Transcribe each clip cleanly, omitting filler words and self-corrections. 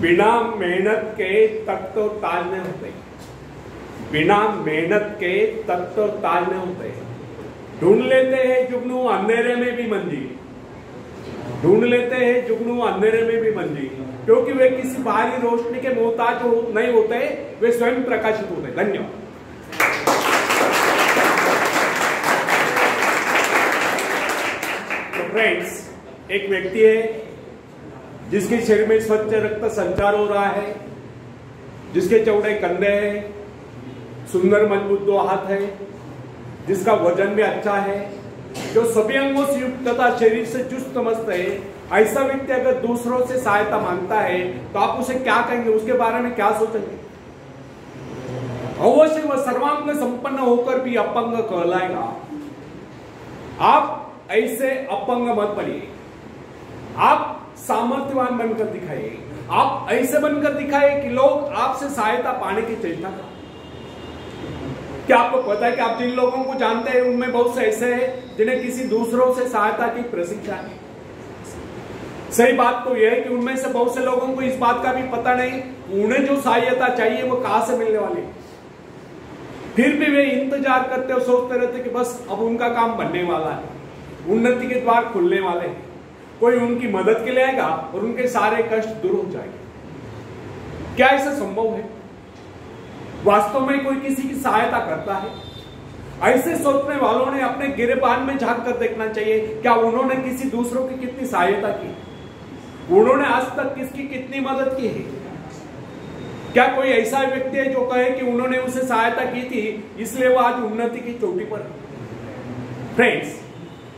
बिना मेहनत के तख्त और ताज नहीं होते। बिना मेहनत के तख्त और ताज नहीं होते। ढूंढ लेते हैं जुगनू अंधेरे में भी मंजिल, ढूंढ लेते हैं जुगनू अंधेरे में भी मंजिल, क्योंकि वे किसी बाहरी रोशनी के मोहताज नहीं होते, वे स्वयं प्रकाशित होते। धन्यवाद। तो फ्रेंड्स, एक व्यक्ति है जिसके शरीर में स्वच्छ रक्त संचार हो रहा है, जिसके चौड़े कंधे हैं, सुंदर मजबूत 2 हाथ है, जिसका वजन भी अच्छा है, जो सभी अंगों से युक्त तथा शरीर से चुस्त मस्त है। ऐसा व्यक्ति अगर दूसरों से सहायता मांगता है तो आप उसे क्या कहेंगे, उसके बारे में क्या सोचेंगे? अवश्य वह सर्वांग संपन्न होकर भी अपंग कहलाएगा। आप ऐसे अपंग मत बनिए, आप सामर्थ्यवान बनकर दिखाइए, आप ऐसे बनकर दिखाइए कि लोग आपसे सहायता पाने की चेष्टा करें। क्या आपको पता है कि आप जिन लोगों को जानते हैं उनमें बहुत से ऐसे हैं जिन्हें किसी दूसरों से सहायता की प्रशिक्षा है। सही बात तो यह है कि उनमें से बहुत से लोगों को इस बात का भी पता नहीं उन्हें जो सहायता चाहिए वो कहां से मिलने वाली है। फिर भी वे इंतजार करते और सोचते रहते कि बस अब उनका काम बनने वाला है, उन्नति के द्वार खुलने वाले हैं, कोई उनकी मदद के लिए आएगा और उनके सारे कष्ट दूर हो जाएंगे। क्या ऐसा संभव है? वास्तव में कोई किसी की सहायता करता है? ऐसे सोचने वालों ने अपने गिरेबान में झांक कर देखना चाहिए, क्या उन्होंने किसी दूसरों की कितनी सहायता की, उन्होंने आज तक किसकी कितनी मदद की है? क्या कोई ऐसा व्यक्ति है जो कहे कि उन्होंने उसे सहायता की थी इसलिए वो आज उन्नति की चोटी पर है? फ्रेंड्स,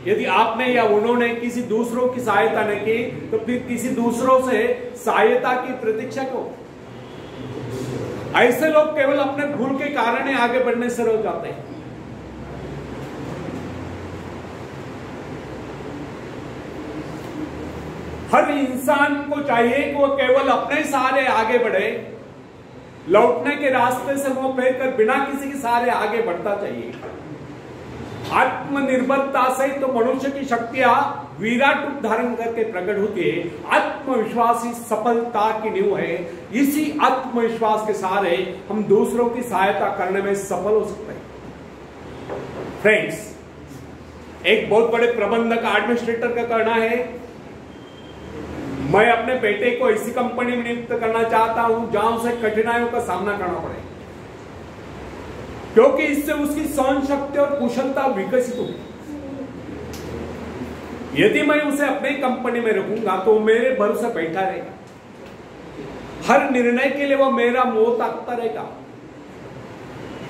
यदि आपने या उन्होंने किसी दूसरों की सहायता नहीं की तो फिर किसी दूसरों से सहायता की प्रतीक्षा क्यों? ऐसे लोग केवल अपने भूल के कारण ही आगे बढ़ने से रोक जाते हैं। हर इंसान को चाहिए कि वो केवल अपने सहारे आगे बढ़े, लौटने के रास्ते से मुंह फेर कर बिना किसी के सहारे आगे बढ़ता चाहिए। आत्मनिर्भरता से तो मनुष्य की शक्तियां विराट रूप धारण करके प्रकट होती है। आत्मविश्वास ही सफलता की नींव है। इसी आत्मविश्वास के सहारे हम दूसरों की सहायता करने में सफल हो सकते हैं। फ्रेंड्स, एक बहुत बड़े प्रबंधक एडमिनिस्ट्रेटर का कहना है, मैं अपने बेटे को ऐसी कंपनी में नियुक्त करना चाहता हूं जहां उसे कठिनाइयों का सामना करना पड़े, क्योंकि इससे उसकी सहन शक्ति और कुशलता विकसित होगी। यदि मैं उसे अपनी कंपनी में रखूंगा तो मेरे भरोसे बैठा रहेगा, हर निर्णय के लिए वो मेरा मोह ताकता रहेगा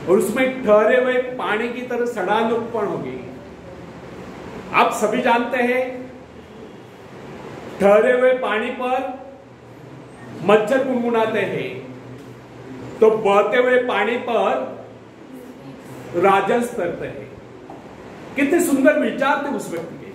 और उसमें ठहरे हुए पानी की तरह सड़ान उत्पन्न होगी। आप सभी जानते हैं, ठहरे हुए पानी पर मच्छर गुनगुनाते हैं तो बहते हुए पानी पर राजंस करते हैं। कितने सुंदर विचार थे उस व्यक्ति के।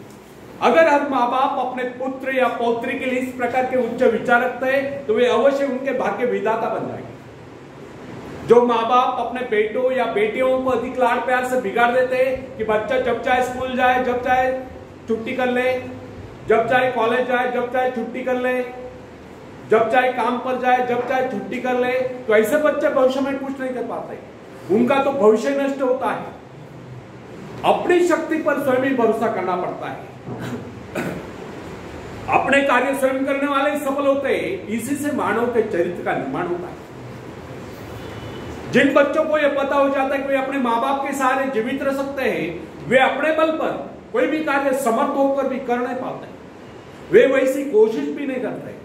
अगर हर माँ बाप अपने पुत्र या पौत्री के लिए इस प्रकार के उच्च विचार रखते हैं तो वे अवश्य उनके भाग्य विधाता बन जाएंगे। जो माँ बाप अपने बेटों या बेटियों को अधिक लाड प्यार से बिगाड़ देते हैं कि बच्चा जब चाहे स्कूल जाए, जब चाहे छुट्टी कर ले, जब चाहे कॉलेज जाए, जब चाहे छुट्टी कर ले, जब चाहे काम पर जाए, जब चाहे छुट्टी कर ले, तो ऐसे बच्चे भविष्य में कुछ नहीं कर पाते। उनका तो भविष्य नष्ट होता है। अपनी शक्ति पर स्वयं ही भरोसा करना पड़ता है। अपने कार्य स्वयं करने वाले सफल होते हैं। इसी से मानव के चरित्र का निर्माण होता है। जिन बच्चों को यह पता हो जाता है कि वे अपने माँ बाप के सहारे जीवित रह सकते हैं, वे अपने बल पर कोई भी कार्य समर्थ होकर भी कर नहीं पाते, वे वैसी कोशिश भी नहीं करते।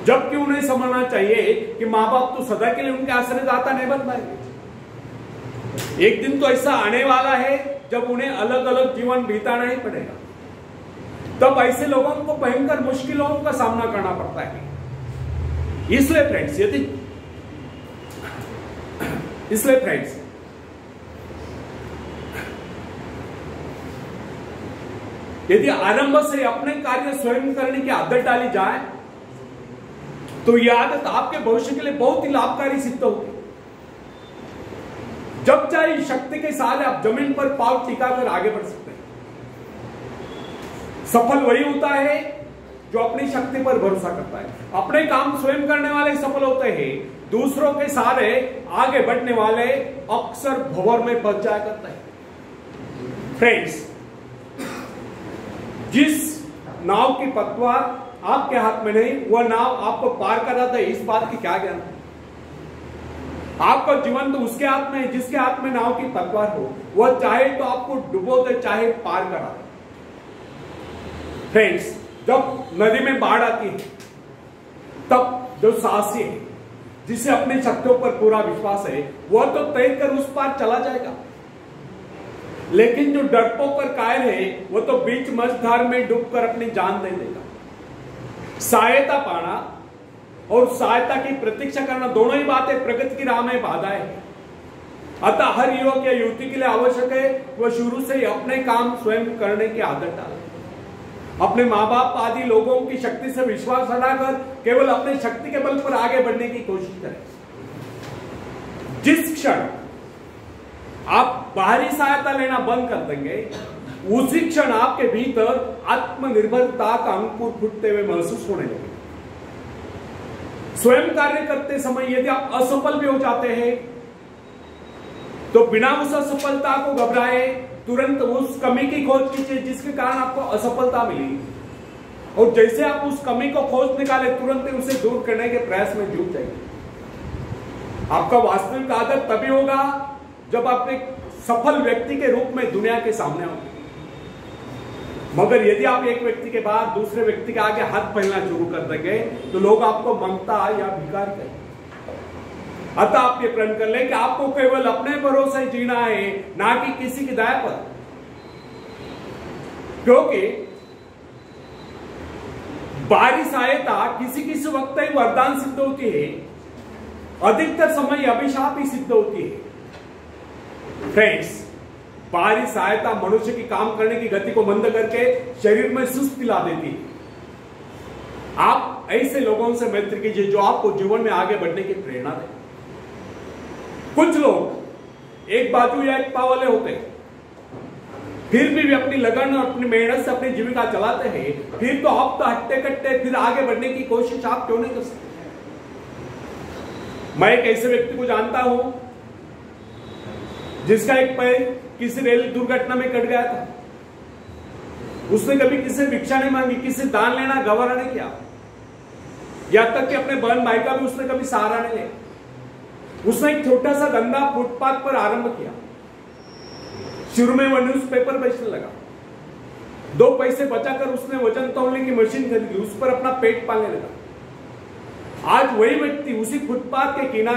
जबकि उन्हें समझना चाहिए कि माँ बाप तो सदा के लिए उनके आश्रयदाता नहीं बन पाएंगे। एक दिन तो ऐसा आने वाला है जब उन्हें अलग अलग जीवन बिताना ही पड़ेगा। तब ऐसे लोगों को भयंकर मुश्किलों का सामना करना पड़ता है। इसलिए फ्रेंड्स, यदि आरंभ से अपने कार्य स्वयं करने की आदत डाली जाए तो यह आदत आपके भविष्य के लिए बहुत ही लाभकारी सिद्ध होगी। जब चाहे शक्ति के सहारे आप जमीन पर पांव टिकाकर आगे बढ़ सकते हैं। सफल वही होता है जो अपनी शक्ति पर भरोसा करता है। अपने काम स्वयं करने वाले सफल होते हैं, दूसरों के सहारे आगे बढ़ने वाले अक्सर भंवर में फंस जाया करता है। फ्रेंड्स, जिस नाव की पतवार आपके हाथ में नहीं, वह नाव आपको पार कराता है, इस बात की क्या ज्ञान? आपका जीवन तो उसके हाथ में है जिसके हाथ में नाव की पतवार हो। वह चाहे तो आपको डुबो दे, चाहे पार करा दे। फ्रेंड्स, जब नदी में बाढ़ आती है तब जो साहसी है, जिसे अपनी शक्तियों पर पूरा विश्वास है, वह तो तैरकर उस पार चला जाएगा। लेकिन जो डरपोक और कायर है, वह तो बीच मझधार में डूबकर अपनी जान दे देगा। सहायता पाना और सहायता की प्रतीक्षा करना, दोनों ही बातें प्रगति की राह में बाधाएं हैं। अतः हर युवक या युवती के लिए आवश्यक है वह शुरू से ही अपने काम स्वयं करने की आदत डाले। अपने माँ बाप आदि लोगों की शक्ति से विश्वास हटाकर केवल अपनी शक्ति के बल पर आगे बढ़ने की कोशिश करें। जिस क्षण आप बाहरी सहायता लेना बंद कर देंगे, उसी क्षण आपके भीतर आत्मनिर्भरता का अंकुर फूटते हुए महसूस होने लगेगा। स्वयं कार्य करते समय यदि आप असफल भी हो जाते हैं तो बिना उस असफलता को घबराए तुरंत उस कमी की खोज कीजिए जिसके कारण आपको असफलता मिली, और जैसे आप उस कमी को खोज निकाले तुरंत ही उसे दूर करने के प्रयास में जुट जाइए। आपका वास्तविक आदर तभी होगा जब आप एक सफल व्यक्ति के रूप में दुनिया के सामने होंगे। मगर यदि आप एक व्यक्ति के बाद दूसरे व्यक्ति के आगे हाथ फैलाना शुरू कर देंगे तो लोग आपको ममता या भिखारी कहेंगे। अतः आप ये प्रण कर लें कि आपको केवल अपने भरोसे जीना है, ना कि किसी की दया पर। क्योंकि बाहरी सहायता किसी किसी वक्त ही वरदान सिद्ध होती है, अधिकतर समय अभिशाप ही सिद्ध होती है। फ्रेंड्स, बाहरी सहायता मनुष्य की काम करने की गति को मंद करके शरीर में सुस्ती ला देती है। आप ऐसे लोगों से मैत्री कीजिए जो आपको जीवन में आगे बढ़ने की प्रेरणा दे। कुछ लोग एक बाजू या एक पाव वाले होते हैं, फिर भी अपनी लगन और अपनी मेहनत से अपनी जीविका चलाते हैं। फिर तो आप तो हट्टे कट्टे फिर आगे बढ़ने की कोशिश आप क्यों नहीं कर सकते? मैं एक ऐसे व्यक्ति को जानता हूं जिसका एक पैर किसी रेल दुर्घटना में कट गया था। उसने कभी किसी से भिक्षा नहीं मांगी, किसी दान लेना गवारा नहीं किया, यहां तक कि अपने बहन भाई का भी उसने कभी सहारा नहीं लिया। उसने एक छोटा सा धंधा फुटपाथ पर आरंभ किया। शुरू में वह न्यूज़पेपर बेचने लगा। 2 पैसे बचाकर उसने वजन तौलने की मशीन खरीदी, उस पर अपना पेट पालने लगा। आज वही व्यक्ति उसी फुटपाथ के किनारे